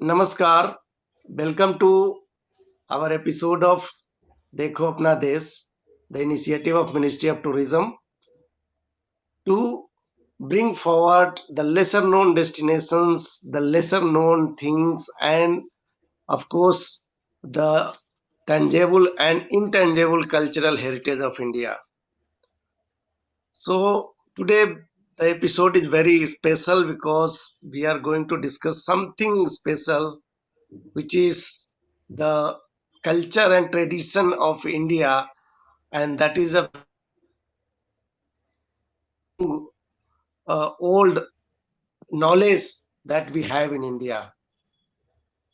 Namaskar. Welcome to our episode of Dekho Apna Desh, the initiative of Ministry of Tourism to bring forward the lesser known destinations, the lesser known things, and of course, the tangible and intangible cultural heritage of India. So, today the episode is very special because we are going to discuss something special, which is the culture and tradition of India, and that is a old knowledge that we have in India.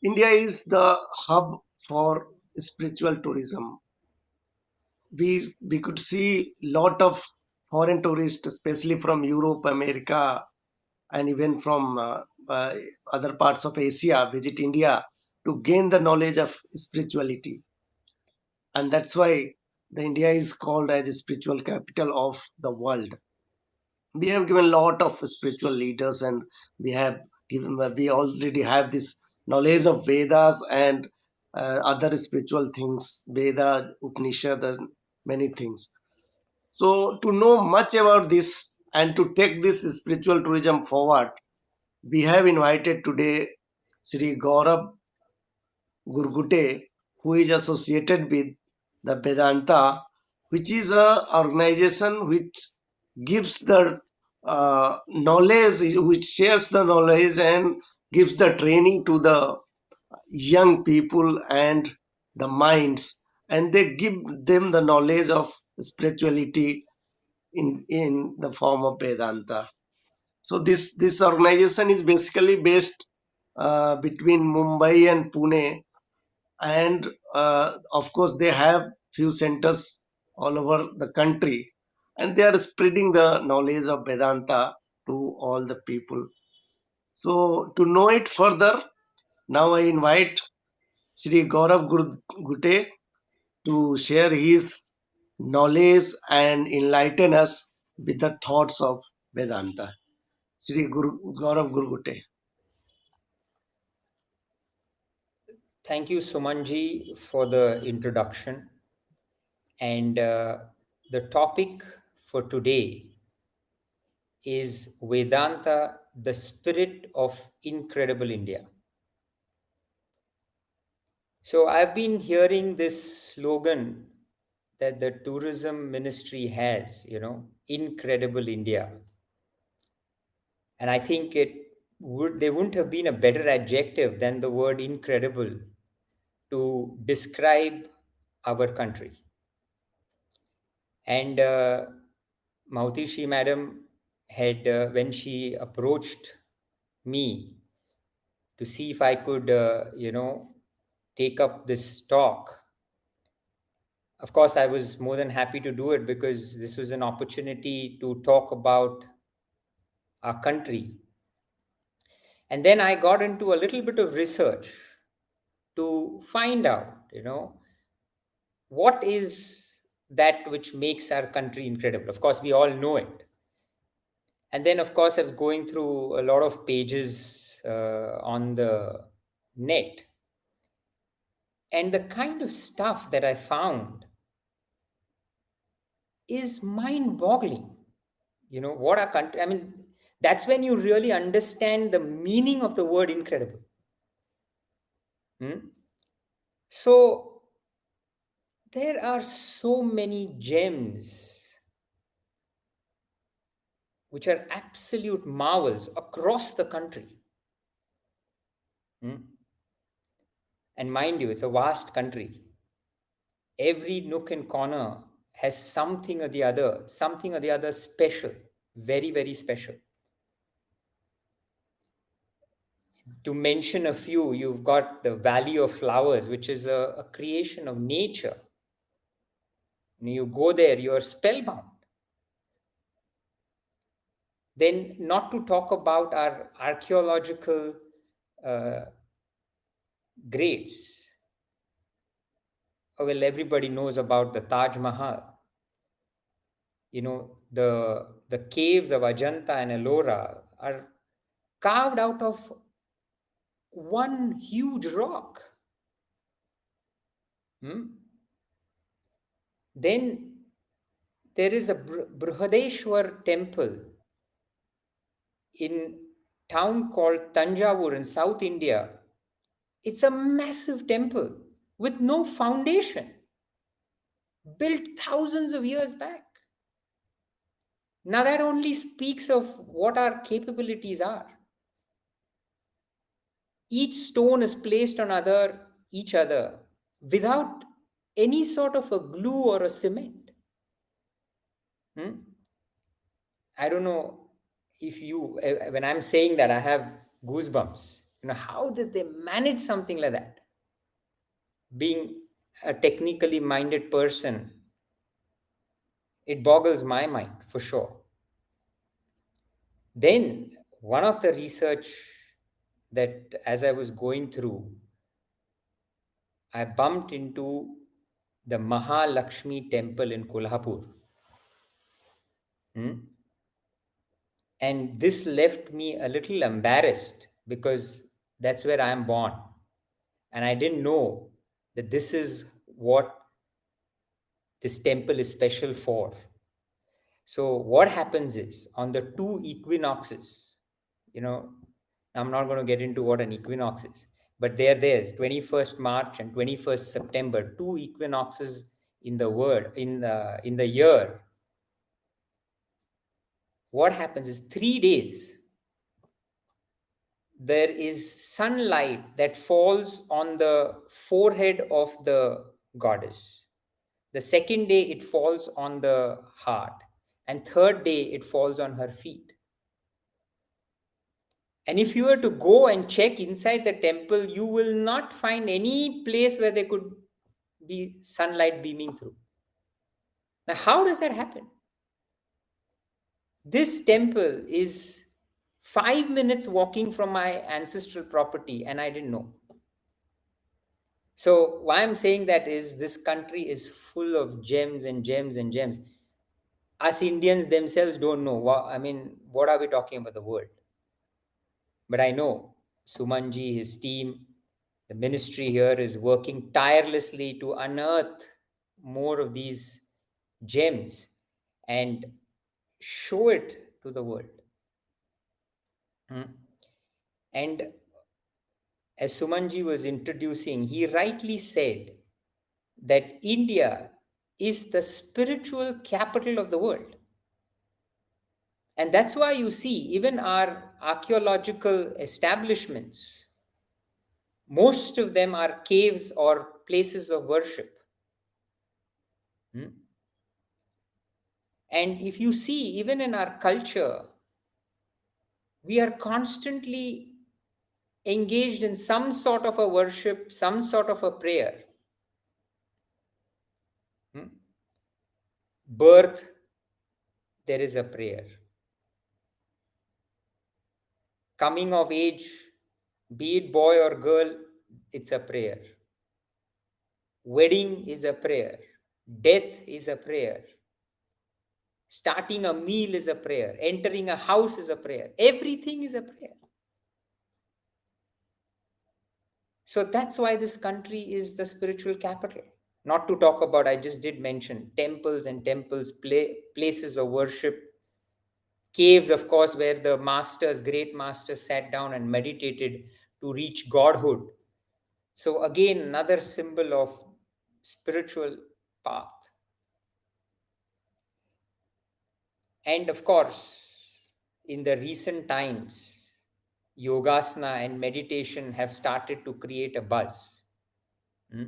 India is the hub for spiritual tourism. We could see lot of foreign tourists, especially from Europe, America, and even from other parts of Asia, visit India to gain the knowledge of spirituality, and that's why the India is called as a spiritual capital of the world. We have given a lot of spiritual leaders, and we already have this knowledge of Vedas and other spiritual things, Veda, Upanishad, and many things. So to know much about this and to take this spiritual tourism forward, we have invited today Sri Gaurav Gurgute, who is associated with the Vedanta, which is a organization which gives the knowledge, which shares the knowledge and gives the training to the young people and the minds, and they give them the knowledge of spirituality in the form of Vedanta. So this organization is basically based between Mumbai and Pune, and of course they have few centers all over the country, and they are spreading the knowledge of Vedanta to all the people. So to know it further, now I invite Sri Gaurav Gute to share his knowledge and enlighten us with the thoughts of Vedanta. Sri Gaurav Gurgute. Thank you, Sumanji, for the introduction. And the topic for today is Vedanta, the spirit of incredible India. So I've been hearing this slogan that the tourism ministry has, incredible India. And I think there wouldn't have been a better adjective than the word incredible to describe our country. And Mautishi madam had, when she approached me to see if I could, take up this talk, of course, I was more than happy to do it because this was an opportunity to talk about our country. And then I got into a little bit of research to find out, what is that which makes our country incredible. Of course, we all know it. And then, of course, I was going through a lot of pages on the net. And the kind of stuff that I found is mind boggling. What our country, I mean, that's when you really understand the meaning of the word incredible. Hmm? So, there are so many gems which are absolute marvels across the country. Hmm? And mind you, it's a vast country. Every nook and corner has something or the other special, very, very special. To mention a few, you've got the Valley of Flowers, which is a creation of nature. When you go there, you're spellbound. Then, not to talk about our archaeological uh, greats. Well, everybody knows about the Taj Mahal. The caves of Ajanta and Ellora are carved out of one huge rock. Hmm? Then there is a Brihadeshwar temple in town called Tanjavur in South India. It's a massive temple with no foundation, built thousands of years back. Now that only speaks of what our capabilities are. Each stone is placed on each other without any sort of a glue or a cement. Hmm? I don't know if you, when I'm saying that, I have goosebumps. How did they manage something like that? Being a technically minded person, it boggles my mind for sure. Then, one of the research that as I was going through, I bumped into the Mahalakshmi temple in Kolhapur. Hmm? And this left me a little embarrassed because that's where I am born. And I didn't know that this is what this temple is special for. So, what happens is on the two equinoxes, you know, I'm not going to get into what an equinox is, but there's 21st March and 21st September, two equinoxes in the world, in the year. What happens is 3 days there is sunlight that falls on the forehead of the goddess. The second day it falls on the heart, and third day it falls on her feet. And if you were to go and check inside the temple, you will not find any place where there could be sunlight beaming through. Now, how does that happen? This temple is 5 minutes walking from my ancestral property, and I didn't know. So, why I'm saying that is this country is full of gems and gems and gems. Us Indians themselves don't know. What are we talking about the world? But I know Sumanji, his team, the ministry here is working tirelessly to unearth more of these gems and show it to the world. Hmm. And as Sumanji was introducing, he rightly said that India is the spiritual capital of the world. And that's why you see, even our archaeological establishments, most of them are caves or places of worship. Hmm? And if you see, even in our culture, we are constantly engaged in some sort of a worship, some sort of a prayer. Hmm? Birth, there is a prayer. Coming of age, be it boy or girl, it's a prayer. Wedding is a prayer. Death is a prayer. Starting a meal is a prayer. Entering a house is a prayer. Everything is a prayer. So that's why this country is the spiritual capital. Not to talk about, I just did mention temples and temples, places of worship, caves, of course, where the masters, great masters, sat down and meditated to reach godhood. So, again, another symbol of spiritual path. And of course, in the recent times, yogasana and meditation have started to create a buzz. Hmm?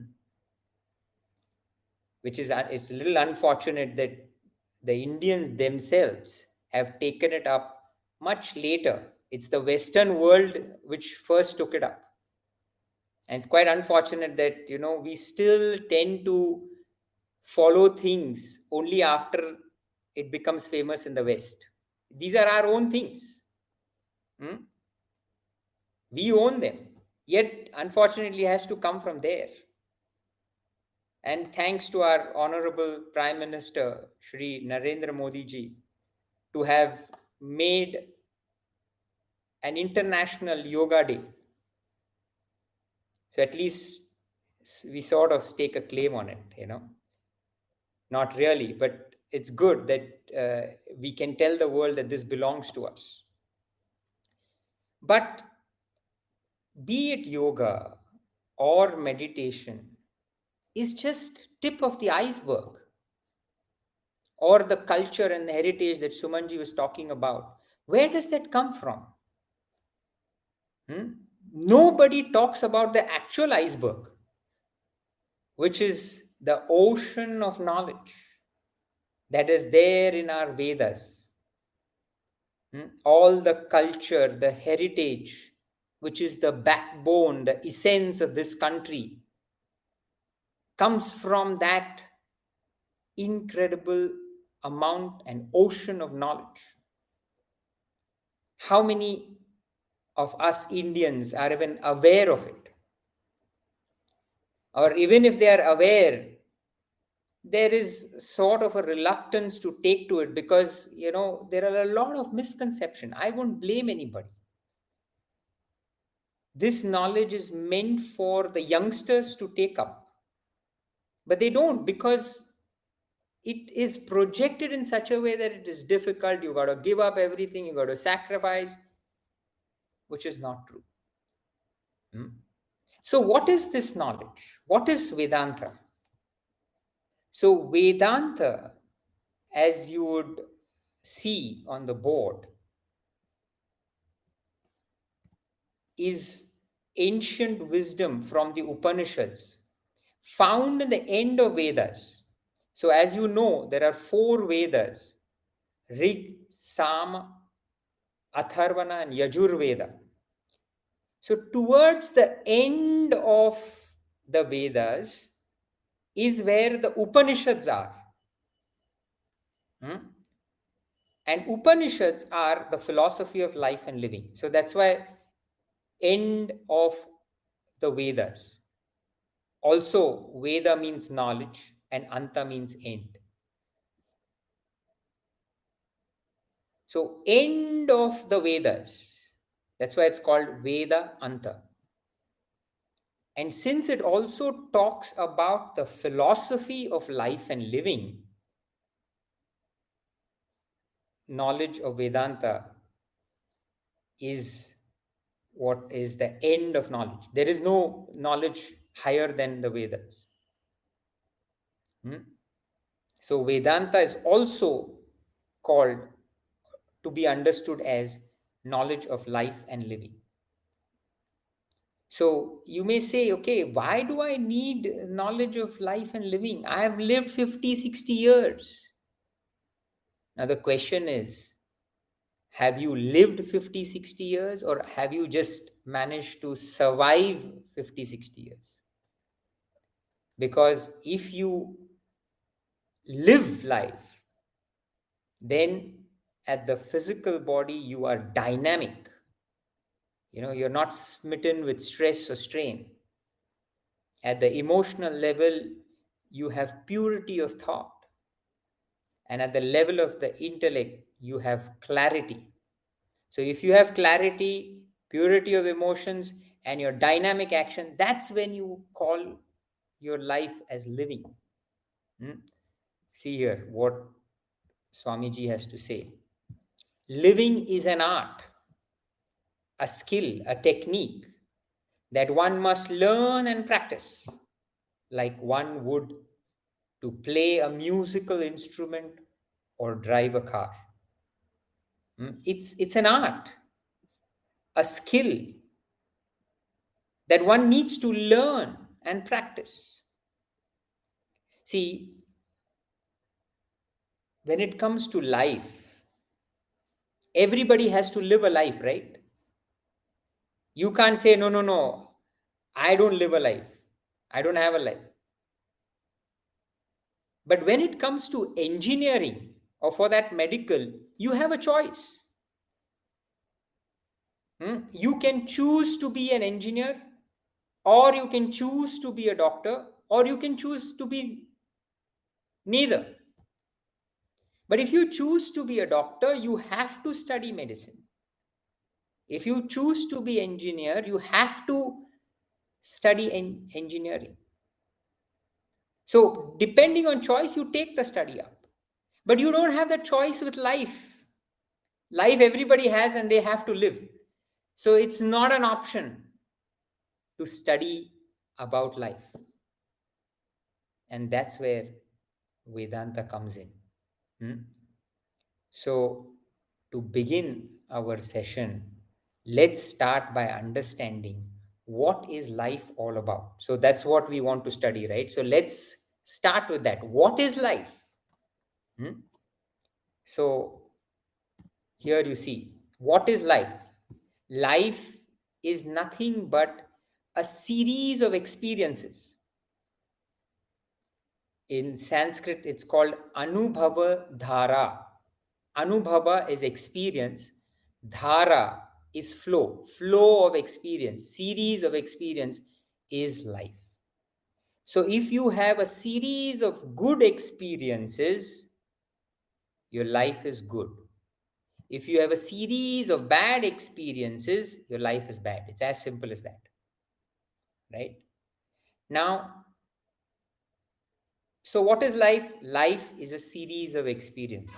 Which is it's a little unfortunate that the Indians themselves have taken it up much later. It's the Western world which first took it up. And it's quite unfortunate that, we still tend to follow things only after it becomes famous in the West. These are our own things. Hmm? We own them. Yet, unfortunately, it has to come from there. And thanks to our Honorable Prime Minister, Shri Narendra Modi ji, to have made an international yoga day. So at least we sort of stake a claim on it, you know. Not really, but it's good that we can tell the world that this belongs to us. But be it yoga or meditation is just tip of the iceberg, or the culture and the heritage that Sumanji was talking about. Where does that come from? Hmm? Nobody talks about the actual iceberg, which is the ocean of knowledge that is there in our Vedas. All the culture, the heritage, which is the backbone, the essence of this country, comes from that incredible amount and ocean of knowledge. How many of us Indians are even aware of it? Or even if they are aware, there is sort of a reluctance to take to it because, you know, there are a lot of misconception. I won't blame anybody. This knowledge is meant for the youngsters to take up, but they don't, because it is projected in such a way that it is difficult. You got to give up everything, you got to sacrifice, which is not true. Hmm? So, what is this knowledge? What is Vedanta? So, Vedanta, as you would see on the board, is ancient wisdom from the Upanishads found in the end of Vedas. So, as you know, there are four Vedas: Rig, Sama, Atharvana, and Yajurveda. So, towards the end of the Vedas is where the Upanishads are. Hmm? And Upanishads are the philosophy of life and living. So, that's why end of the Vedas. Also, Veda means knowledge and Anta means end. So, end of the Vedas. That's why it's called Veda Anta. And since it also talks about the philosophy of life and living, knowledge of Vedanta is what is the end of knowledge. There is no knowledge higher than the Vedas. Hmm? So, Vedanta is also called to be understood as knowledge of life and living. So, you may say, okay, why do I need knowledge of life and living? I have lived 50, 60 years. Now, the question is, have you lived 50, 60 years, or have you just managed to survive 50, 60 years? Because if you live life, then at the physical body, you are dynamic. You know, you're not smitten with stress or strain. At the emotional level, you have purity of thought. And at the level of the intellect, you have clarity. So if you have clarity, purity of emotions, and your dynamic action, that's when you call your life as living. Hmm? See here what Swamiji has to say. Living is an art, a skill, a technique that one must learn and practice, like one would to play a musical instrument or drive a car. It's an art, a skill that one needs to learn and practice. See, when it comes to life, everybody has to live a life, right? You can't say, no, no, no, I don't live a life, I don't have a life. But when it comes to engineering or for that medical, you have a choice. You can choose to be an engineer, or you can choose to be a doctor, or you can choose to be neither. But if you choose to be a doctor, you have to study medicine. If you choose to be engineer, you have to study engineering. So, depending on choice, you take the study up. But you don't have the choice with life. Life everybody has and they have to live. So, it's not an option to study about life. And that's where Vedanta comes in. Hmm? So, to begin our session, let's start by understanding what is life all about. So, that's what we want to study, right? So, let's start with that. What is life? Hmm? So, here you see what is life? Life is nothing but a series of experiences. In Sanskrit, it's called Anubhava Dhara. Anubhava is experience, Dhara is flow, flow of experience, series of experience is life. So if you have a series of good experiences, your life is good. If you have a series of bad experiences, your life is bad. It's as simple as that, right? Now, so what is life? Life is a series of experiences.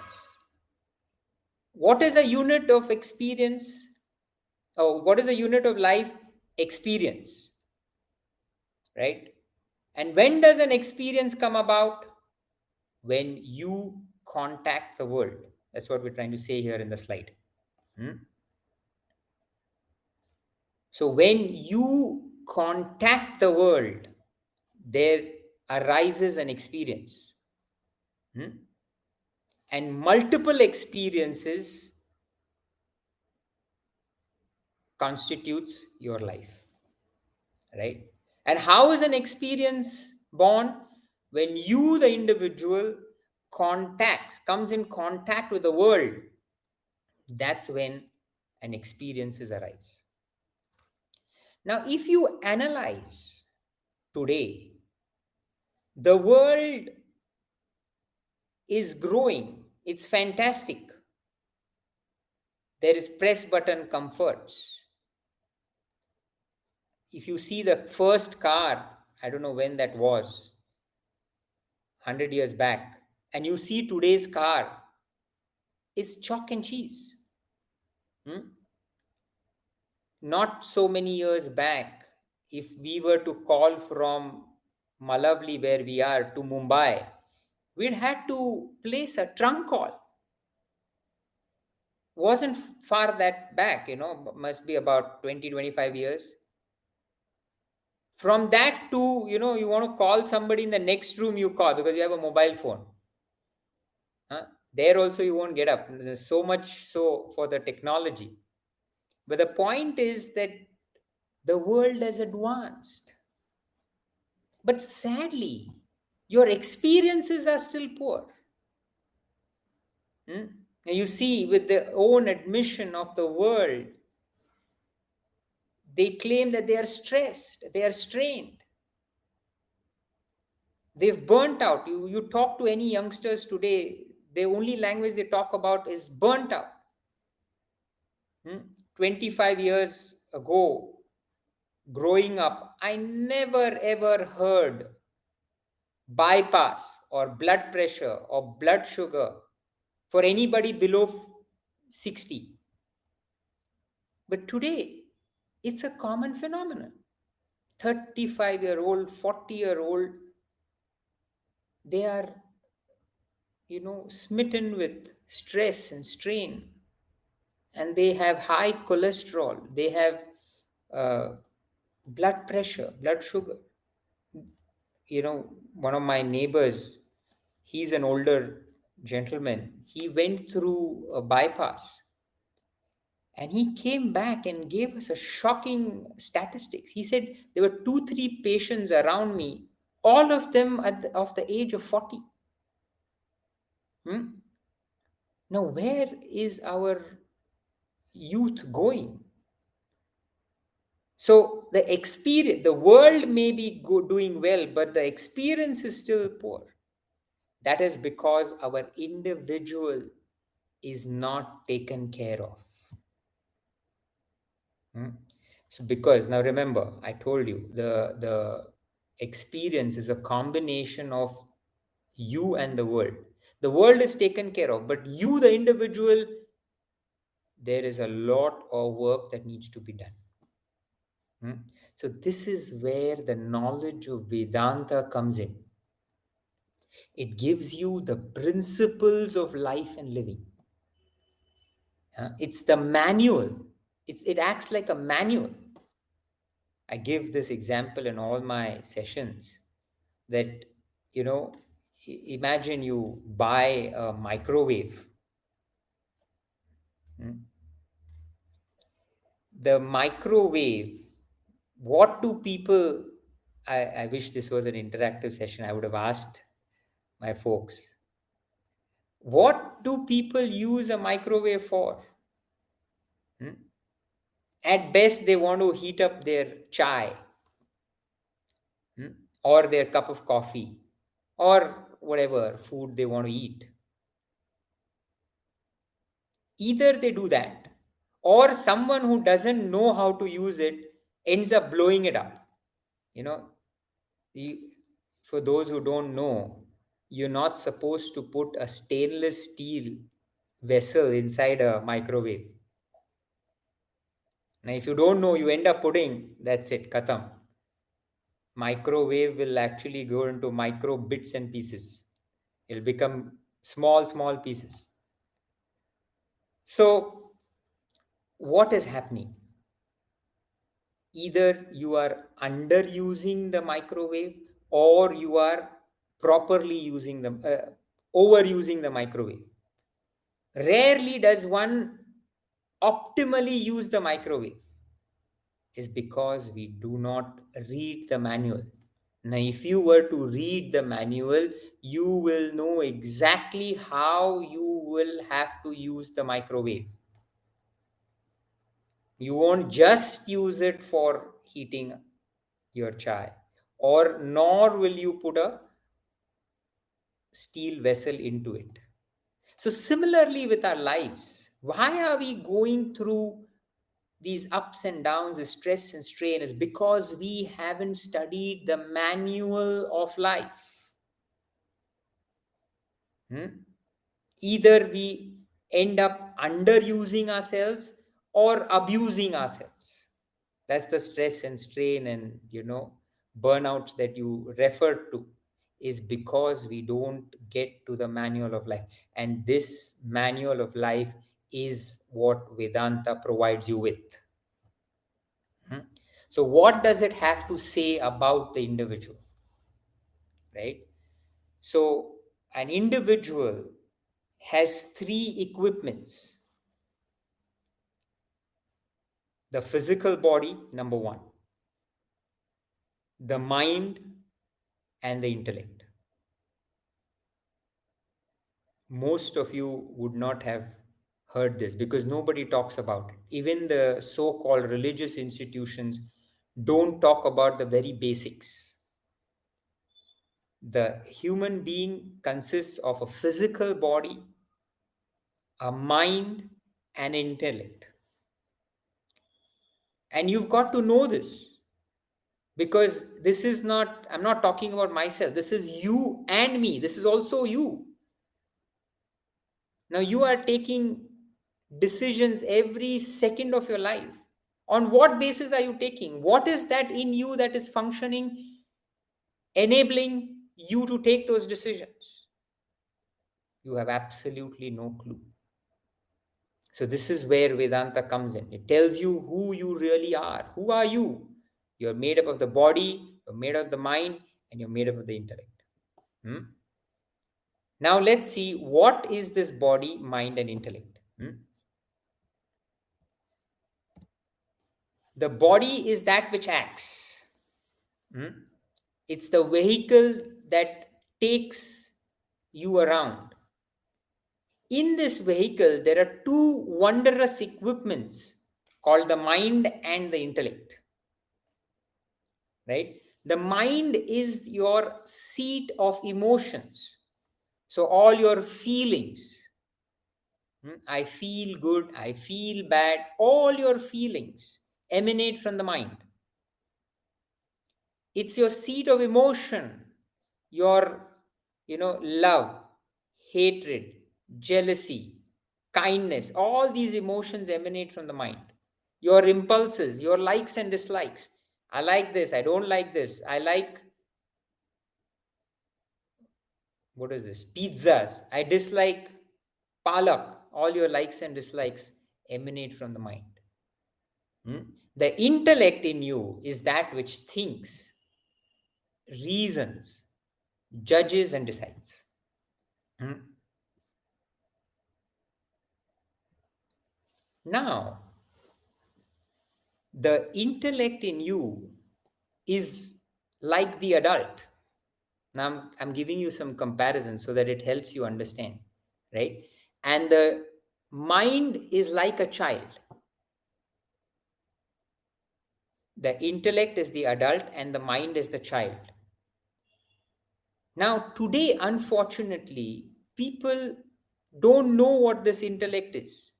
What is a unit of experience? Oh, what is a unit of life? Experience, right? And when does an experience come about? When you contact the world. That's what we're trying to say here in the slide. Hmm? So when you contact the world, there arises an experience. Hmm? And multiple experiences constitutes your life, right? And how is an experience born? When you, the individual, comes in contact with the world, that's when an experiences arise. Now, if you analyze today, the world is growing. It's fantastic. There is press button comforts. If you see the first car, I don't know when that was, 100 years back, and you see today's car, it's chalk and cheese. Hmm? Not so many years back, if we were to call from Malavli, where we are, to Mumbai, we'd had to place a trunk call. Wasn't far that back, must be about 20-25 years. From that to, you want to call somebody in the next room, you call because you have a mobile phone. Huh? There also you won't get up. There's so much so for the technology. But the point is that the world has advanced. But sadly, your experiences are still poor. Hmm? And you see, with their own admission of the world, they claim that they are stressed, they are strained, they've burnt out. You talk to any youngsters today, the only language they talk about is burnt out. 25 years ago, growing up, I never ever heard bypass or blood pressure or blood sugar for anybody below 60. But today, it's a common phenomenon. 35-year-old, 40-year-old, they are, smitten with stress and strain. And they have high cholesterol. They have uh, blood pressure, blood sugar. One of my neighbors, he's an older gentleman. He went through a bypass and he came back and gave us a shocking statistics. He said there were 2 3 patients around me, all of them of the age of 40. Hmm? Now where is our youth going? So the world may be doing well, but the experience is still poor. That is because our individual is not taken care of. Hmm? So because now remember, I told you the experience is a combination of you and the world. The world is taken care of, but you, the individual, there is a lot of work that needs to be done. Hmm? So this is where the knowledge of Vedanta comes in. It gives you the principles of life and living. It's the manual. It acts like a manual. I give this example in all my sessions that, you know, imagine you buy a microwave. Hmm? The microwave, what do people, I wish this was an interactive session. I would have asked my folks, what do people use a microwave for? Hmm? At best, they want to heat up their chai, hmm, or their cup of coffee, or whatever food they want to eat. Either they do that, or someone who doesn't know how to use it ends up blowing it up. You know, you, for those who don't know, you're not supposed to put a stainless steel vessel inside a microwave. Now, if you don't know, you end up putting, that's it, katham. Microwave will actually go into micro bits and pieces. It'll become small, small pieces. So, what is happening? Either you are underusing the microwave or you are properly using them, overusing the microwave. Rarely does one optimally use the microwave, is because we do not read the manual. Now, if you were to read the manual, you will know exactly how you will have to use the microwave. You won't just use it for heating your chai, or nor will you put a steel vessel into it. So, similarly with our lives, why are we going through these ups and downs, the stress and strain? Is because we haven't studied the manual of life. Hmm? Either we end up underusing ourselves or abusing ourselves. That's the stress and strain and, burnouts that you referred to, is because we don't get to the manual of life. And this manual of life is what Vedanta provides you with. Hmm? So what does it have to say about the individual, right? So an individual has three equipments: the physical body, number one, the mind, and the intellect. Most of you would not have heard this because nobody talks about it. Even the so called religious institutions don't talk about the very basics. The human being consists of a physical body, a mind, and intellect. And you've got to know this, because this is not, I'm not talking about myself, this is you and me, this is also you. Now you are taking decisions every second of your life. On what basis are you taking? What is that in you that is functioning, enabling you to take those decisions? You have absolutely no clue. So this is where Vedanta comes in. It tells you who you really are. Who are you? You're made up of the body, you're made up of the mind, and you're made up of the intellect. Hmm? Now let's see, what is this body, mind, and intellect? The body is that which acts. Hmm? It's the vehicle that takes you around. In this vehicle, there are two wondrous equipments called the mind and the intellect. Right? The mind is your seat of emotions. So, all your feelings, I feel good, I feel bad, all your feelings, emanate from the mind. It's your seat of emotion, your, love, hatred, jealousy, kindness. All these emotions emanate from the mind. Your impulses, your likes and dislikes. I like this, I don't like this. I like, what is this? Pizzas. I dislike palak. All your likes and dislikes emanate from the mind. Hmm? The intellect in you is that which thinks, reasons, judges, and decides. Hmm? Now, the intellect in you is like the adult. Now, I'm giving you some comparisons so that it helps you understand, right? And the mind is like a child. The intellect is the adult and the mind is the child. Now, today, unfortunately, people don't know what this intellect is.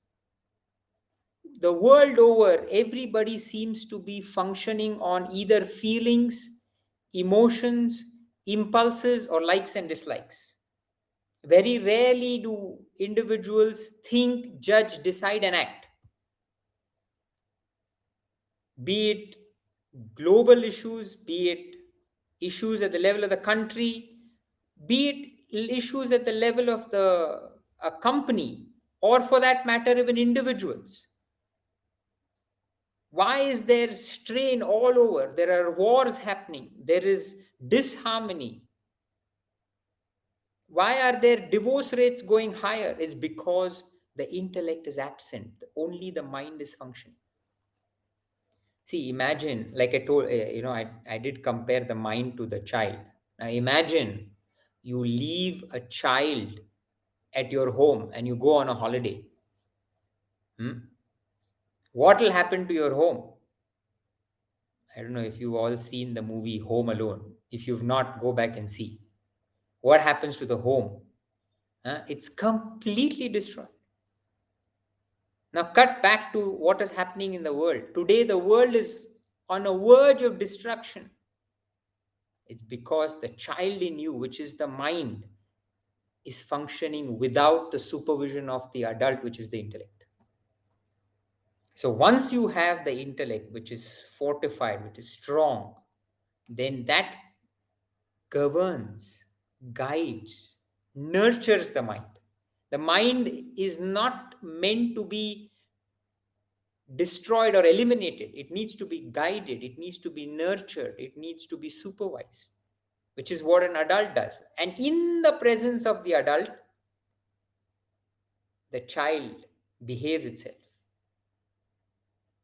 The world over, everybody seems to be functioning on either feelings, emotions, impulses, or likes and dislikes. Very rarely do individuals think, judge, decide, and act. Be it global issues, be it issues at the level of the country, be it issues at the level of the a company, or for that matter, even individuals. Why is there strain all over? There are wars happening, there is disharmony. Why are there divorce rates going higher? Is because the intellect is absent, only the mind is functioning. See, imagine, like I told, I did compare the mind to the child. Now, imagine you leave a child at your home and you go on a holiday. Hmm? What will happen to your home? I don't know if you've all seen the movie Home Alone. If you've not, go back and see. What happens to the home? Huh? It's completely destroyed. Now, cut back to what is happening in the world. Today, the world is on a verge of destruction. It's because the child in you, which is the mind, is functioning without the supervision of the adult, which is the intellect. So once you have the intellect, which is fortified, which is strong, then that governs, guides, nurtures the mind. The mind is not meant to be destroyed or eliminated. It needs to be guided, it needs to be nurtured, it needs to be supervised, which is what an adult does. And in the presence of the adult, the child behaves itself.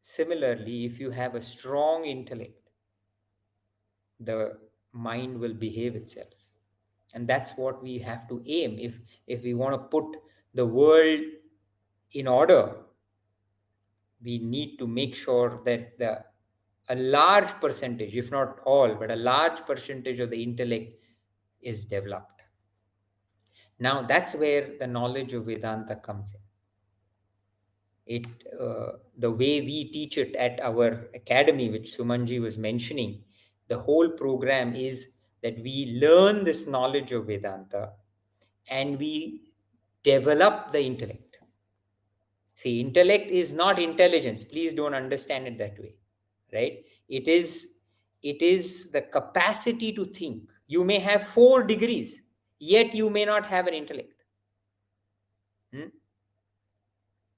Similarly, if you have a strong intellect, the mind will behave itself. And that's what we have to aim. If we want to put the world in order, we need to make sure that a large percentage, if not all, but a large percentage of the intellect is developed. Now, that's where the knowledge of Vedanta comes in. It The way we teach it at our academy, which Sumanji was mentioning, the whole program is that we learn this knowledge of Vedanta and we develop the intellect. See, intellect is not intelligence, please don't understand it that way, right? It is the capacity to think. You may have 4 degrees, yet you may not have an intellect. Hmm?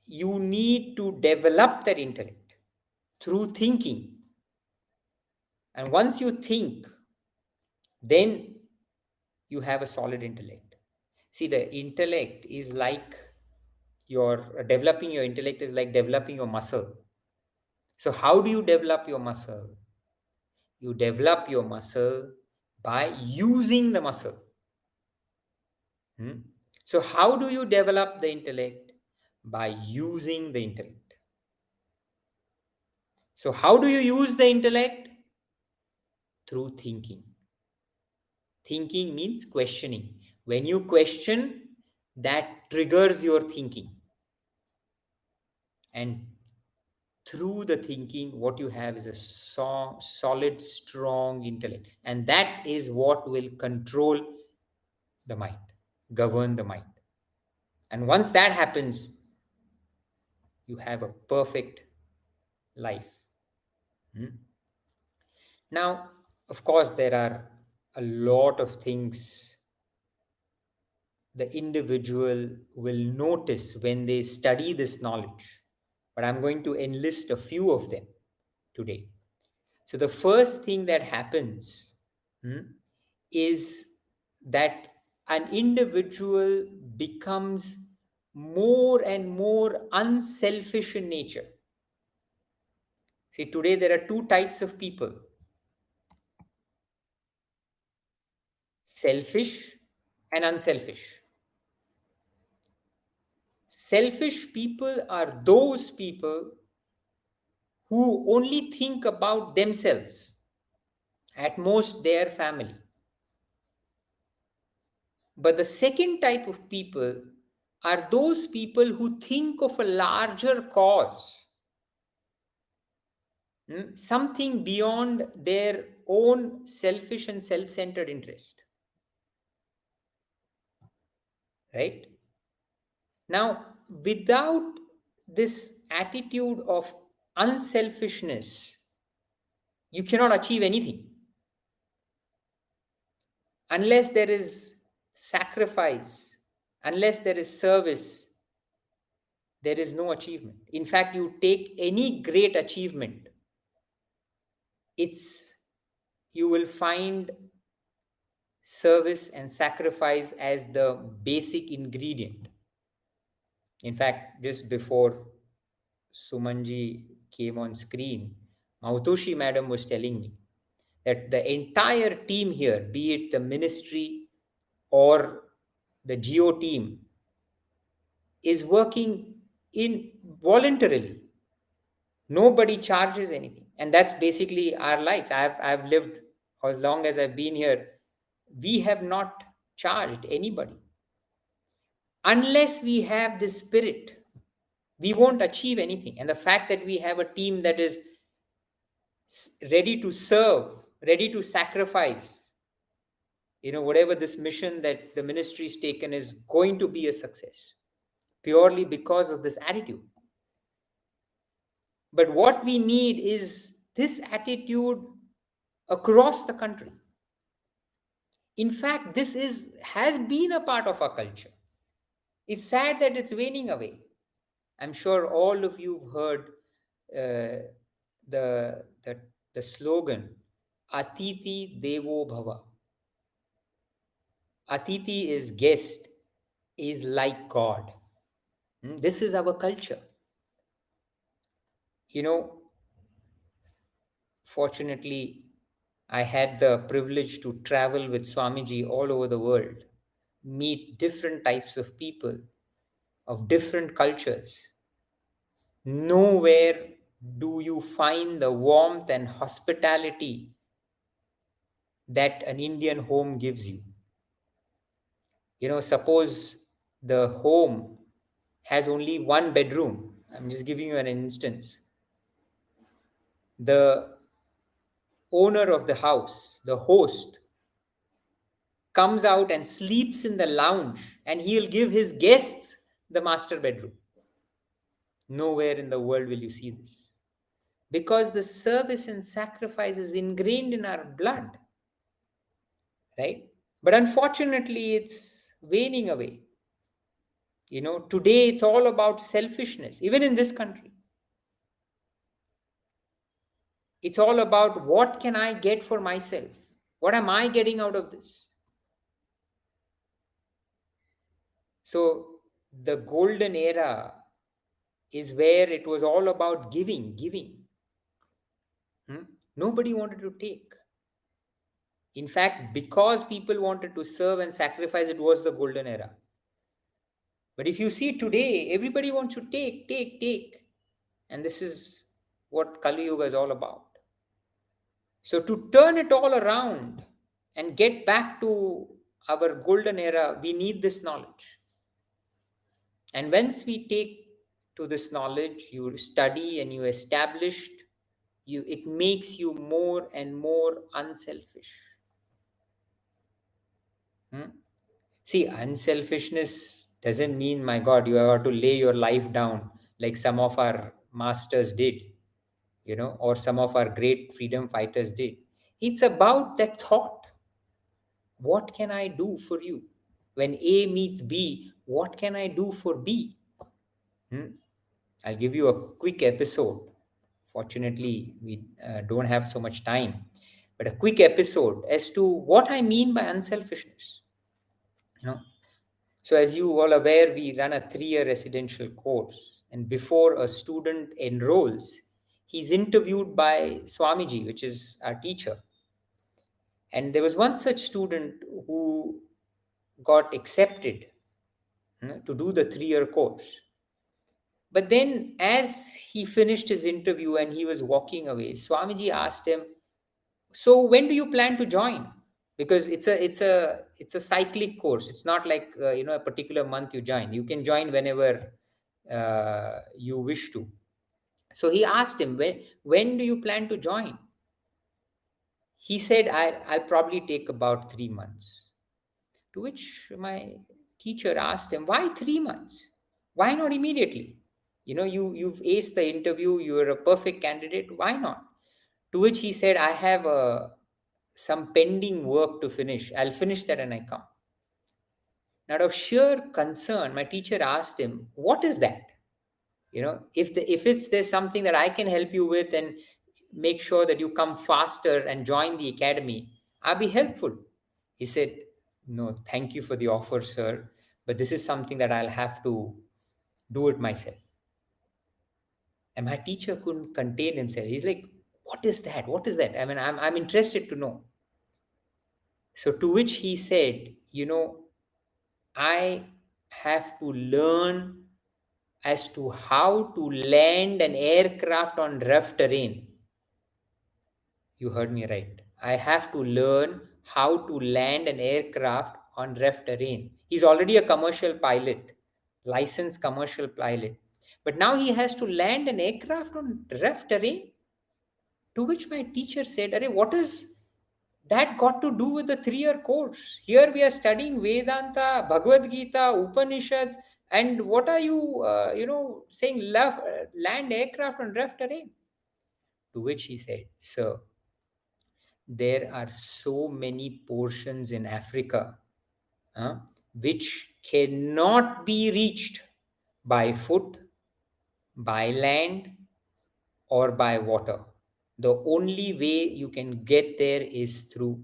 You need to develop that intellect through thinking. And once you think, then you have a solid intellect. See, the intellect is like your developing your intellect is like developing your muscle. So, how do you develop your muscle? You develop your muscle by using the muscle. Hmm? So, how do you develop the intellect? By using the intellect. So, how do you use the intellect? Through thinking. Thinking means questioning. When you question, that triggers your thinking. And through the thinking, what you have is a solid, strong intellect. And that is what will control the mind, govern the mind. And once that happens, you have a perfect life. Hmm? Now, of course, there are a lot of things the individual will notice when they study this knowledge, but I'm going to enlist a few of them today. So, the first thing that happens is that an individual becomes more and more unselfish in nature. See, today there are two types of people: selfish and unselfish. Selfish people are those people who only think about themselves, at most their family. But the second type of people are those people who think of a larger cause, something beyond their own selfish and self centered interest. Right? Now, without this attitude of unselfishness, you cannot achieve anything. Unless there is sacrifice, unless there is service, there is no achievement. In fact, you take any great achievement, it's you will find service and sacrifice as the basic ingredient. In fact, just before Sumanji came on screen, Mautoshi madam was telling me that the entire team here, be it the ministry or the geo team, is working in voluntarily. Nobody charges anything. And that's basically our lives. I've lived as long as I've been here. We have not charged anybody. Unless we have this spirit, we won't achieve anything. And the fact that we have a team that is ready to serve, ready to sacrifice, whatever this mission that the ministry is taken is going to be a success purely because of this attitude. But what we need is this attitude across the country. In fact, this has been a part of our culture. It's sad that it's waning away. I'm sure all of you have heard uh, the slogan Atiti Devo Bhava. Atiti is guest, is like God. This is our culture. You know, Fortunately, I had the privilege to travel with Swamiji all over the world, meet different types of people of different cultures. Nowhere do you find the warmth and hospitality that an Indian home gives you. Suppose the home has only one bedroom. I'm just giving you an instance. The owner of the house, the host, comes out and sleeps in the lounge, and he'll give his guests the master bedroom. Nowhere in the world will you see this. Because the service and sacrifice is ingrained in our blood, right? But unfortunately, it's waning away. Today it's all about selfishness, even in this country. It's all about what can I get for myself? What am I getting out of this? So the golden era is where it was all about giving, giving. Nobody wanted to take. In fact, because people wanted to serve and sacrifice, it was the golden era. But if you see today, everybody wants to take, take, take. And this is what Kali Yuga is all about. So to turn it all around and get back to our golden era, we need this knowledge. And once we take to this knowledge, you study and you established, it makes you more and more unselfish. Hmm? See, unselfishness doesn't mean, my God, you have to lay your life down like some of our masters did, or some of our great freedom fighters did. It's about that thought. What can I do for you? When A meets B, what can I do for B? Hmm? I'll give you a quick episode. Fortunately, we don't have so much time, but a quick episode as to what I mean by unselfishness. You know, so as you all aware, we run a 3-year residential course, and before a student enrolls, he's interviewed by Swamiji, which is our teacher. And there was one such student who got accepted to do the 3-year course. But then, as he finished his interview and he was walking away, Swamiji asked him, "So when do you plan to join?" Because it's a cyclic course. It's not like a particular month you join. You can join whenever you wish to. So he asked him, when do you plan to join? He said, I'll probably take about 3 months. To which my teacher asked him, why 3 months? Why not immediately? You've aced the interview, you're a perfect candidate. Why not? To which he said, I have some pending work to finish. I'll finish that and I come. Now, out of sheer concern, my teacher asked him, what is that? If there's something that I can help you with and make sure that you come faster and join the academy, I'll be helpful. He said, no, thank you for the offer, sir, but this is something that I'll have to do it myself. And my teacher couldn't contain himself. He's like, what is that? I mean, I'm interested to know. So to which he said, I have to learn as to how to land an aircraft on rough terrain. You heard me right. I have to learn how to land an aircraft on rough terrain. He's already a commercial pilot, licensed commercial pilot. But now he has to land an aircraft on rough terrain. To which my teacher said, Arey, what is that got to do with the 3-year course? Here we are studying Vedanta, Bhagavad Gita, Upanishads, and what are you, saying, land aircraft on rough terrain? To which he said, sir, there are so many portions in Africa uh, which cannot be reached by foot, by land, or by water. The only way you can get there is through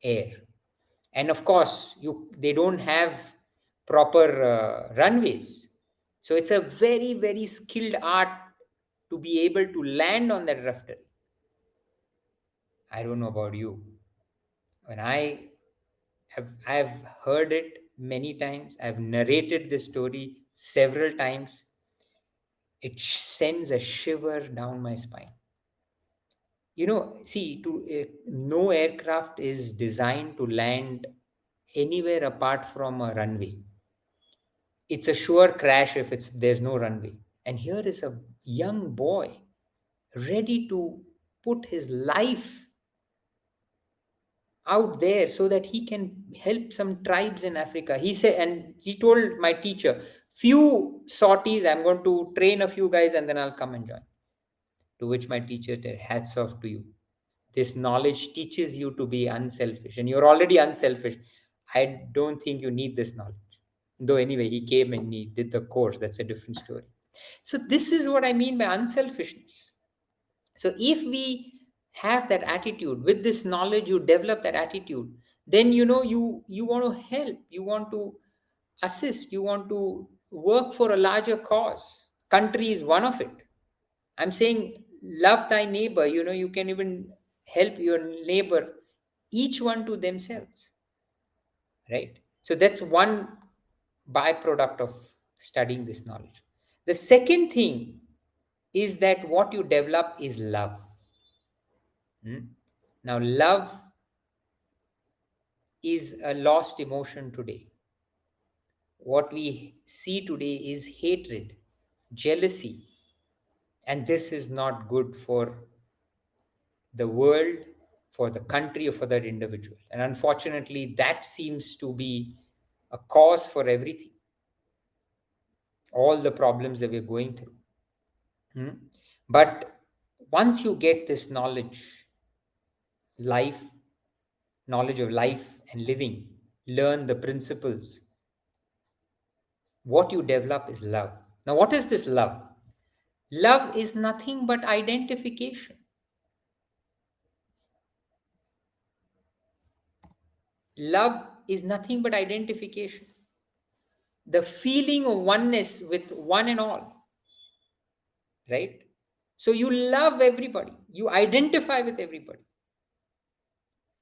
air. And of course, they don't have proper runways. So it's a very, very skilled art to be able to land on that rough terrain. I don't know about you. When I've heard it many times. I've narrated this story several times. It sends a shiver down my spine. See, no aircraft is designed to land anywhere apart from a runway. It's a sure crash if there's no runway. And here is a young boy ready to put his life out there so that he can help some tribes in Africa. He said, and he told my teacher, few sorties, I'm going to train a few guys and then I'll come and join. To which my teacher said, hats off to you. This knowledge teaches you to be unselfish, and you're already unselfish. I don't think you need this knowledge. Though, anyway, he came and he did the course. That's a different story. So, this is what I mean by unselfishness. So if we have that attitude, with this knowledge you develop that attitude, then you want to help, you want to assist, you want to work for a larger cause. Country is one of it. I'm saying love thy neighbor. You can even help your neighbor, each one to themselves, right? So that's one byproduct of studying this knowledge. The second thing is that what you develop is love. Hmm? Now, love is a lost emotion today. What we see today is hatred. jealousy. And this is not good for the world, for the country, or for that individual. And unfortunately, that seems to be a cause for everything, all the problems that we're going through. Hmm? But once you get this life, knowledge of life and living, learn the principles, what you develop is love. Now, what is this love? Love is nothing but identification. Love is nothing but identification. The feeling of oneness with one and all, right? So you love everybody, you identify with everybody.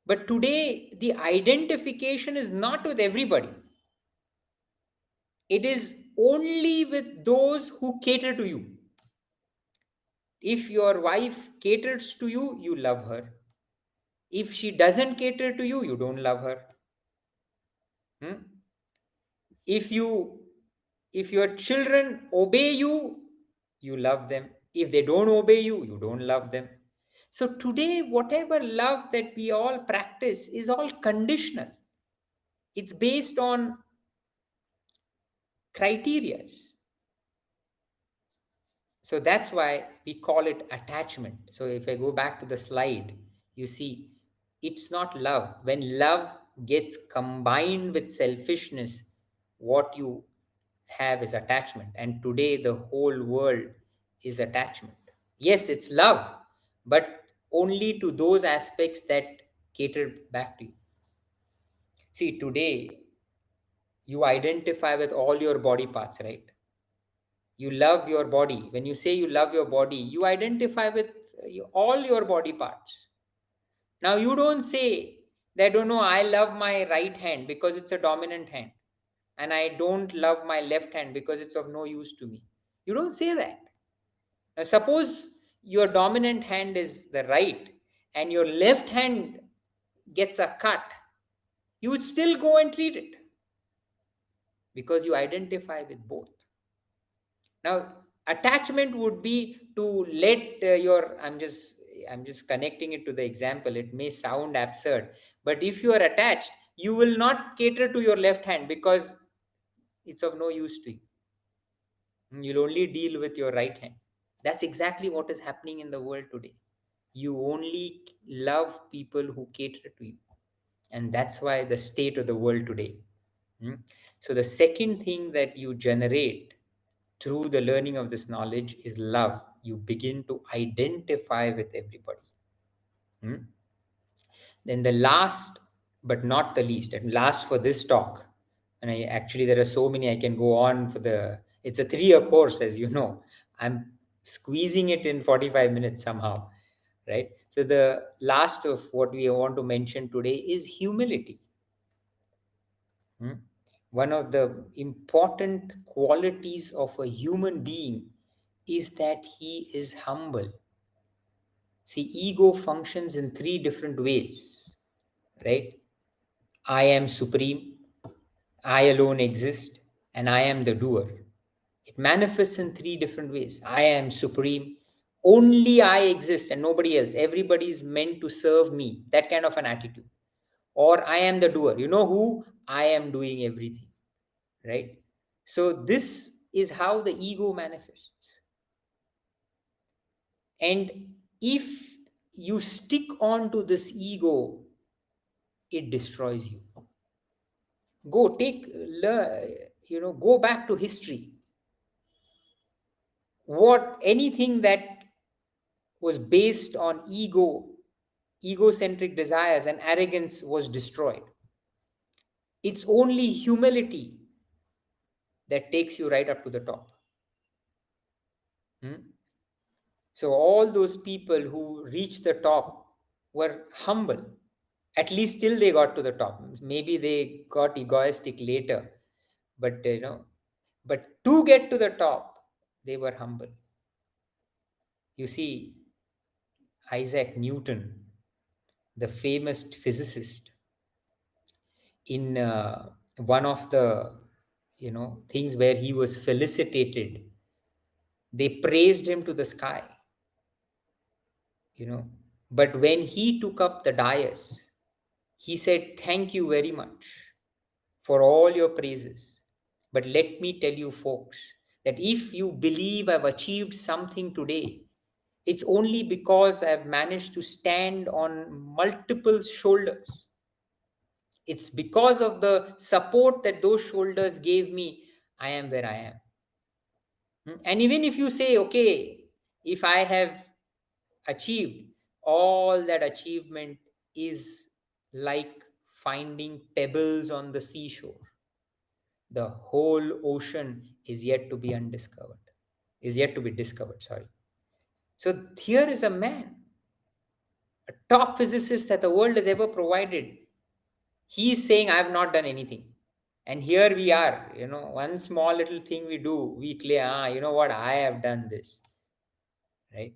But today, the identification is not with everybody, it is only with those who cater to you. If your wife caters to you, you love her. If she doesn't cater to you, you don't love her. Hmm? if you if your children obey you, you love them. If they don't obey you, you don't love them. So today, whatever love that we all practice is all conditional. It's based on criteria. So that's why we call it attachment. So if I go back to the slide, you see it's not love. When love gets combined with selfishness, what you have is attachment. And today, the whole world is attachment. Yes, it's love, but only to those aspects that cater back to you. See, today, you identify with all your body parts, right? You love your body. When you say you love your body, you identify with all your body parts. Now, you don't say that, oh no, I love my right hand because it's a dominant hand, and I don't love my left hand because it's of no use to me. You don't say that. Now, suppose your dominant hand is the right and your left hand gets a cut, you would still go and treat it because you identify with both. Now, attachment would be to let your I'm just connecting it to the example. It may sound absurd, but if you are attached, you will not cater to your left hand because it's of no use to you. You'll only deal with your right hand. That's exactly what is happening in the world today. You only love people who cater to you. And that's why the state of the world today. Hmm? So, the second thing that you generate through the learning of this knowledge is love. You begin to identify with everybody. Hmm? Then the last, but not the least, and last for this talk, and I actually there are so many I can go on for the. It's a 3-year course, as you know. I'm squeezing it in 45 minutes somehow, right? So the last of what we want to mention today is humility. Hmm? One of the important qualities of a human being is that he is humble. See, ego functions in three different ways, right? I am supreme, I alone exist, and I am the doer. It manifests in three different ways. I am supreme, only I exist and nobody else. Everybody is meant to serve me. That kind of an attitude. Or I am the doer. You know who? I am doing everything, right? So, this is how the ego manifests. And if you stick on to this ego, it destroys you. Go take, go back to history. Anything that was based on egocentric desires and arrogance was destroyed. It's only humility that takes you right up to the top. Hmm? So all those people who reached the top were humble. At least till they got to the top. Maybe they got egoistic later, but but to get to the top, they were humble. You see, Isaac Newton, the famous physicist, in one of the things where he was felicitated They praised him to the sky, you know. But when he took up the dais, he said, "Thank you very much for all your praises. But let me tell you, folks, that if you believe I've achieved something today, it's only because I've managed to stand on multiple shoulders. It's because of the support that those shoulders gave me, I am where I am." And even if you say, okay, if I have achieved, all that achievement is like finding pebbles on the seashore. The whole ocean is yet to be undiscovered, is yet to be discovered, sorry. So here is a man, a top physicist that the world has ever provided. He's saying, I have not done anything. And here we are, one small little thing we do, we claim, you know what, I have done this, right?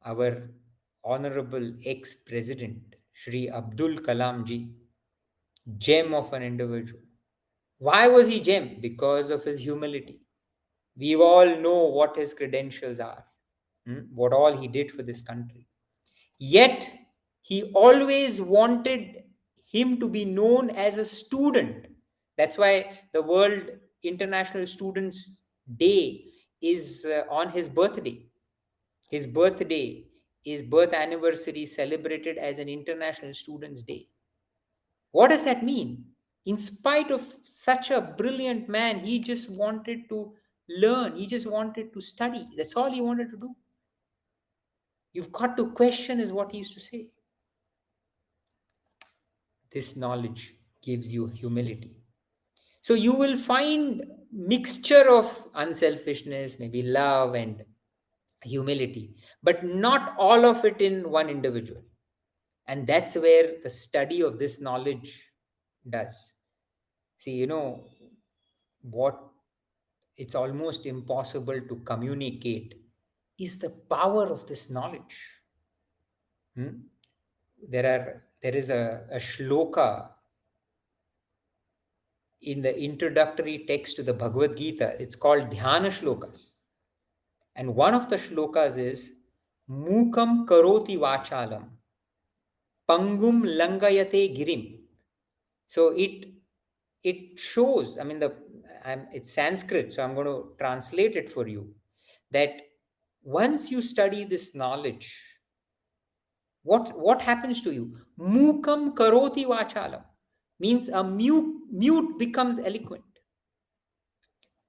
Our honorable ex-president, Shri Abdul Kalam ji, gem of an individual. Why was he gem? Because of his humility. We all know what his credentials are, what all he did for this country. Yet, he always wanted him to be known as a student. That's why the World International Students Day is on his birthday. His birthday, his birth anniversary celebrated as an International Students Day. What does that mean? In spite of such a brilliant man, he just wanted to learn, he just wanted to study. That's all he wanted to do. You've got to question, is what he used to say. This knowledge gives you humility. So you will find mixture of unselfishness, maybe love and humility, but not all of it in one individual. And that's where the study of this knowledge does. See, what it's almost impossible to communicate is the power of this knowledge. Hmm? There is a shloka in the introductory text to the Bhagavad Gita. It's called Dhyana Shlokas. And one of the shlokas is Mukam Karoti Vachalam Pangum Langayate Girim. So it shows, I mean, it's Sanskrit, so I'm going to translate it for you, that once you study this knowledge, what happens to you? Mukam karoti vachalam means a mute becomes eloquent.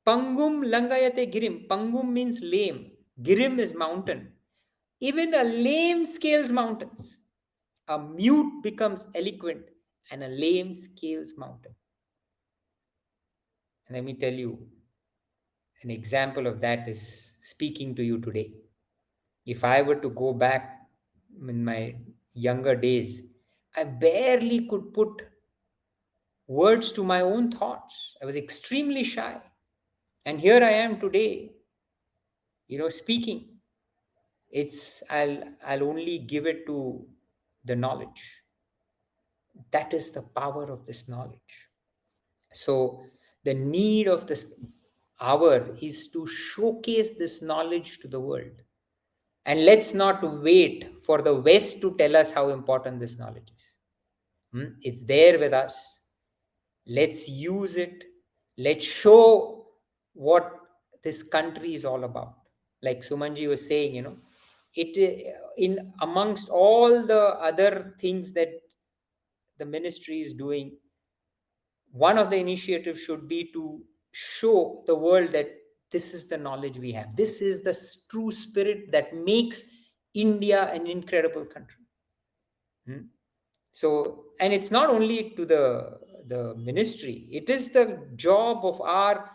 Pangum langayate girim. Pangum means lame. Girim is mountain. Even a lame scales mountains. A mute becomes eloquent and a lame scales mountain. And let me tell you, an example of that is speaking to you today. If I were to go back in my younger days, I barely could put words to my own thoughts. I was extremely shy. And here I am today, speaking. I'll only give it to the knowledge. That is the power of this knowledge. So the need of this hour is to showcase this knowledge to the world. And let's not wait for the West to tell us how important this knowledge is. It's there with us. Let's use it. Let's show what this country is all about. Like Sumanji was saying, it in amongst all the other things that the ministry is doing, one of the initiatives should be to show the world that this is the knowledge we have. This is the true spirit that makes India an incredible country. So, and it's not only to the ministry, it is the job of our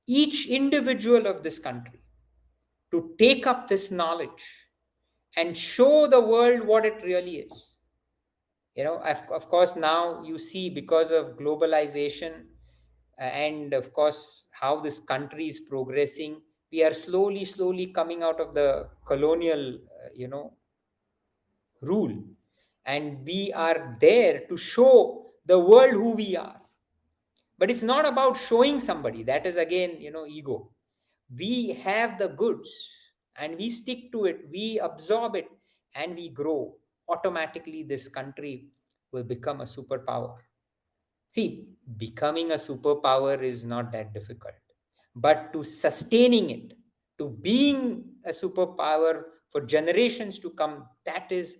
each individual of this country to take up this knowledge and show the world what it really is. Of course, now you see, because of globalization, and of course how this country is progressing, we are slowly coming out of the colonial rule, and we are there to show the world who we are. But it's not about showing somebody, that is again ego, We have the goods and we stick to it, we absorb it, and we grow. Automatically, this country will become a superpower. See, becoming a superpower is not that difficult, but to sustaining it, to being a superpower for generations to come, that is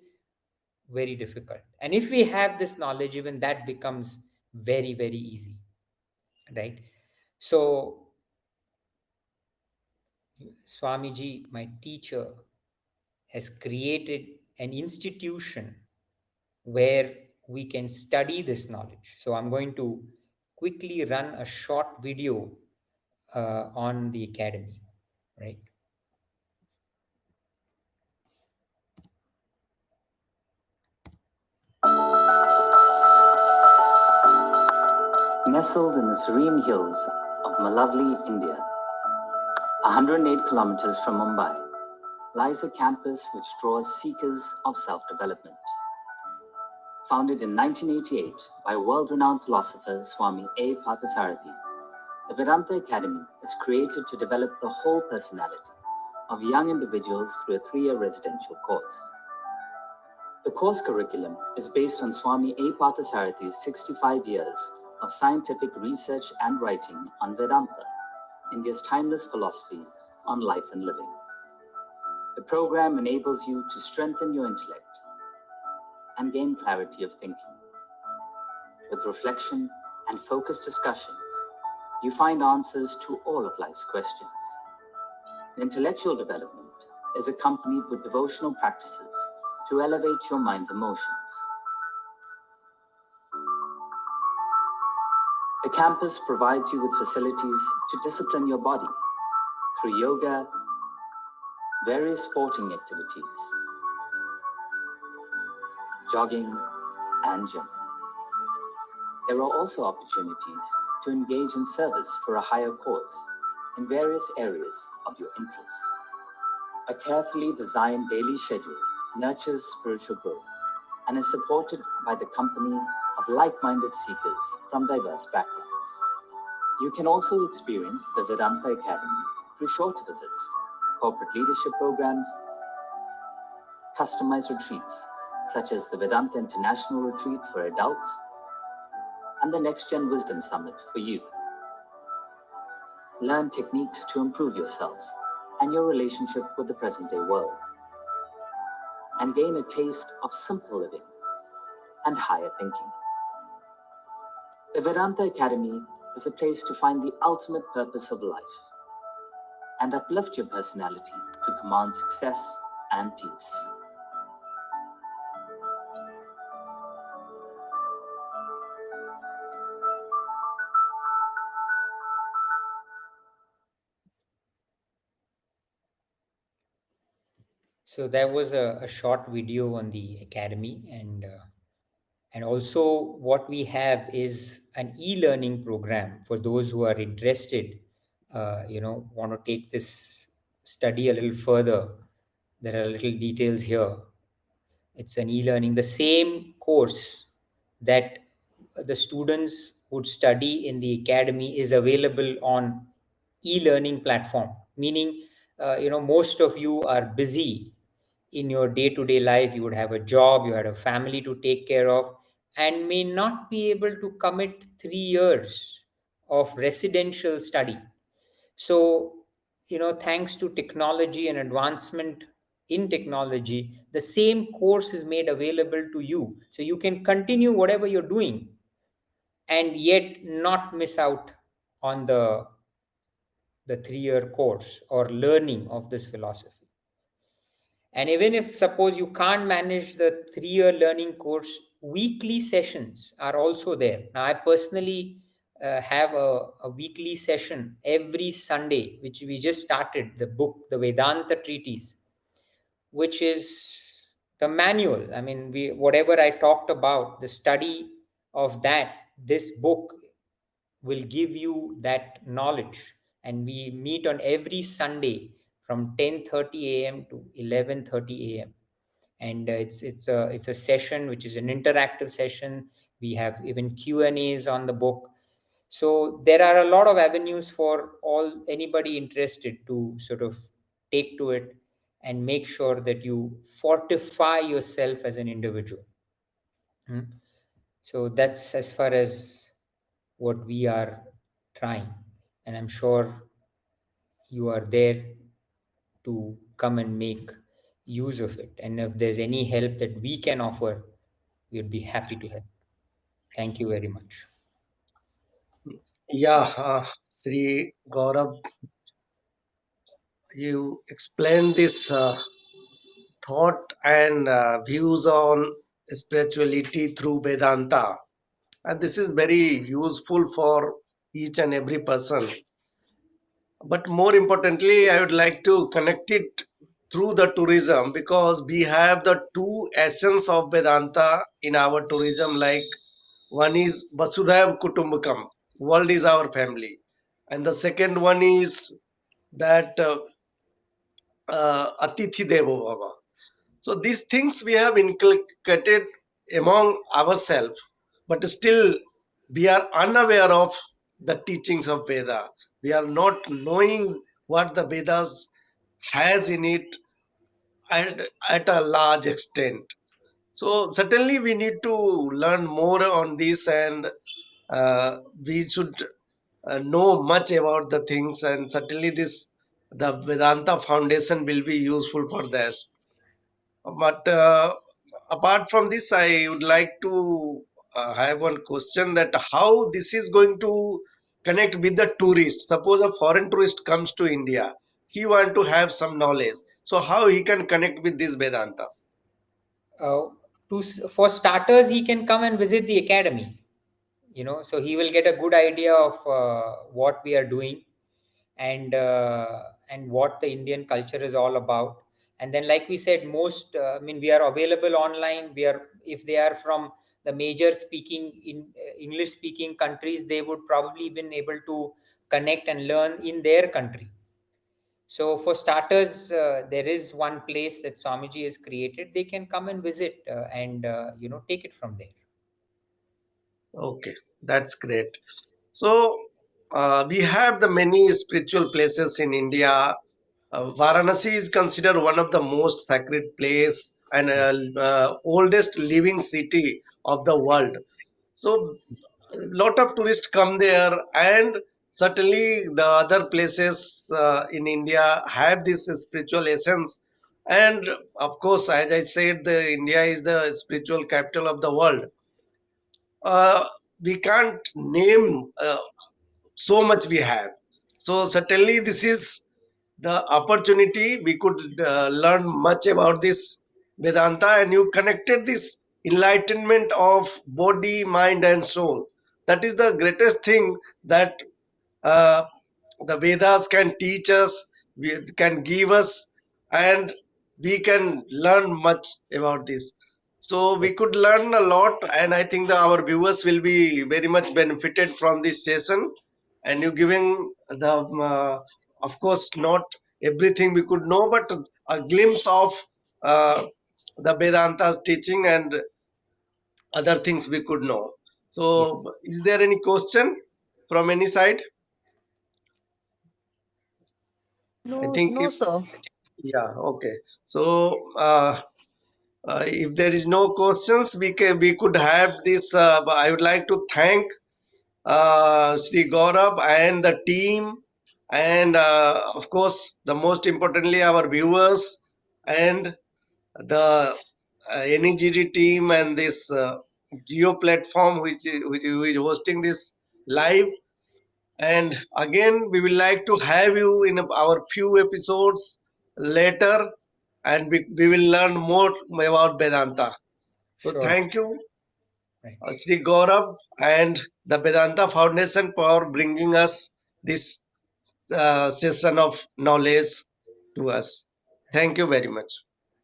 very difficult. And if we have this knowledge, even that becomes very, very easy, right? So, Swamiji, my teacher, has created an institution where we can study this knowledge. So, I'm going to quickly run a short video on the academy, right? Nestled in the serene hills of Malavali, India, 108 kilometers from Mumbai, lies a campus which draws seekers of self-development. Founded in 1988 by world-renowned philosopher Swami A. Parthasarathy, the Vedanta Academy is created to develop the whole personality of young individuals through a 3-year residential course. The course curriculum is based on Swami A. Parthasarathy's 65 years of scientific research and writing on Vedanta, India's timeless philosophy on life and living. The program enables you to strengthen your intellect and gain clarity of thinking. With reflection and focused discussions, you find answers to all of life's questions. Intellectual development is accompanied with devotional practices to elevate your mind's emotions. The campus provides you with facilities to discipline your body through yoga, various sporting activities, jogging, and gym. There are also opportunities to engage in service for a higher cause in various areas of your interests. A carefully designed daily schedule nurtures spiritual growth and is supported by the company of like-minded seekers from diverse backgrounds. You can also experience the Vedanta Academy through short visits, corporate leadership programs, customized retreats such as the Vedanta International Retreat for adults and the Next Gen Wisdom Summit for youth. Learn techniques to improve yourself and your relationship with the present-day world, and gain a taste of simple living and higher thinking. The Vedanta Academy is a place to find the ultimate purpose of life and uplift your personality to command success and peace. So there was a short video on the academy, and also what we have is an e-learning program for those who are interested, want to take this study a little further. There are little details here. It's an e-learning, the same course that the students would study in the academy is available on e-learning platform, meaning most of you are busy in your day-to-day life. You would have a job, you had a family to take care of, and may not be able to commit 3 years of residential study. So, thanks to technology and advancement in technology, the same course is made available to you. So you can continue whatever you're doing and yet not miss out on the 3-year course or learning of this philosophy. And even if suppose you can't manage the 3-year learning course, weekly sessions are also there. Now, I personally have a weekly session every Sunday, which we just started the book, the Vedanta Treatise, which is the manual. I mean, whatever I talked about, the study of that, this book will give you that knowledge. And we meet on every Sunday from 10:30 a.m. to 11:30 a.m. And it's a session which is an interactive session. We have even Q&As on the book. So there are a lot of avenues for all anybody interested to sort of take to it and make sure that you fortify yourself as an individual. Hmm? So that's as far as what we are trying, and I'm sure you are there to come and make use of it. And if there's any help that we can offer, we'd be happy to help. Thank you very much. Yeah, Sri Gaurav, you explained this thought and views on spirituality through Vedanta, and this is very useful for each and every person. But more importantly, I would like to connect it through the tourism, because we have the two essence of Vedanta in our tourism. Like, one is Vasudhaiv Kutumbakam, world is our family, and the second one is that Atithi Devo Bhava. So these things we have inculcated among ourselves, but still we are unaware of the teachings of Veda. We are not knowing what the Vedas has in it at a large extent. So certainly we need to learn more on this, and we should know much about the things, and certainly this the Vedanta foundation will be useful for this. But apart from this, I would like to have one question, that how this is going to connect with the tourist. Suppose a foreign tourist comes to India, he want to have some knowledge. So how he can connect with this Vedanta? uh, for starters, he can come and visit the academy, so he will get a good idea of what we are doing, and what the Indian culture is all about. And then, like we said, most we are available online. We are If they are from the major speaking in English speaking countries, they would probably been able to connect and learn in their country. So for starters, there is one place that Swamiji has created. They can come and visit, and take it from there. Okay, that's great. So we have the many spiritual places in India. Varanasi is considered one of the most sacred place and oldest living city of the world. So a lot of tourists come there, and certainly the other places in India have this spiritual essence. And of course, as I said, the India is the spiritual capital of the world. Uh, we can't name so much we have. So certainly this is the opportunity we could learn much about this Vedanta, and you connected this enlightenment of body, mind, and soul. That is the greatest thing that uh, the Vedas can teach us, can give us, and we can learn much about this. So we could learn a lot, and I think that our viewers will be very much benefited from this session. And you giving the, of course, not everything we could know, but a glimpse of uh, the Vedanta's teaching and other things we could know. So, Yes. is there any question from any side? I No, think no, if sir. Yeah, okay. So, if there is no questions, we could have this. I would like to thank Sri Gaurav and the team, and of course, the most importantly, our viewers and the NEGD team and this Geo platform, which is hosting this live. And again, we will like to have you in our few episodes later, and we will learn more about Vedanta. So Sure. thank you, Right. Sri Gaurav and the Vedanta Foundation, for bringing us this session of knowledge to us. Thank you very much.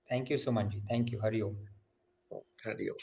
Thank you so much. Thank you. Hari Om. Hari Om.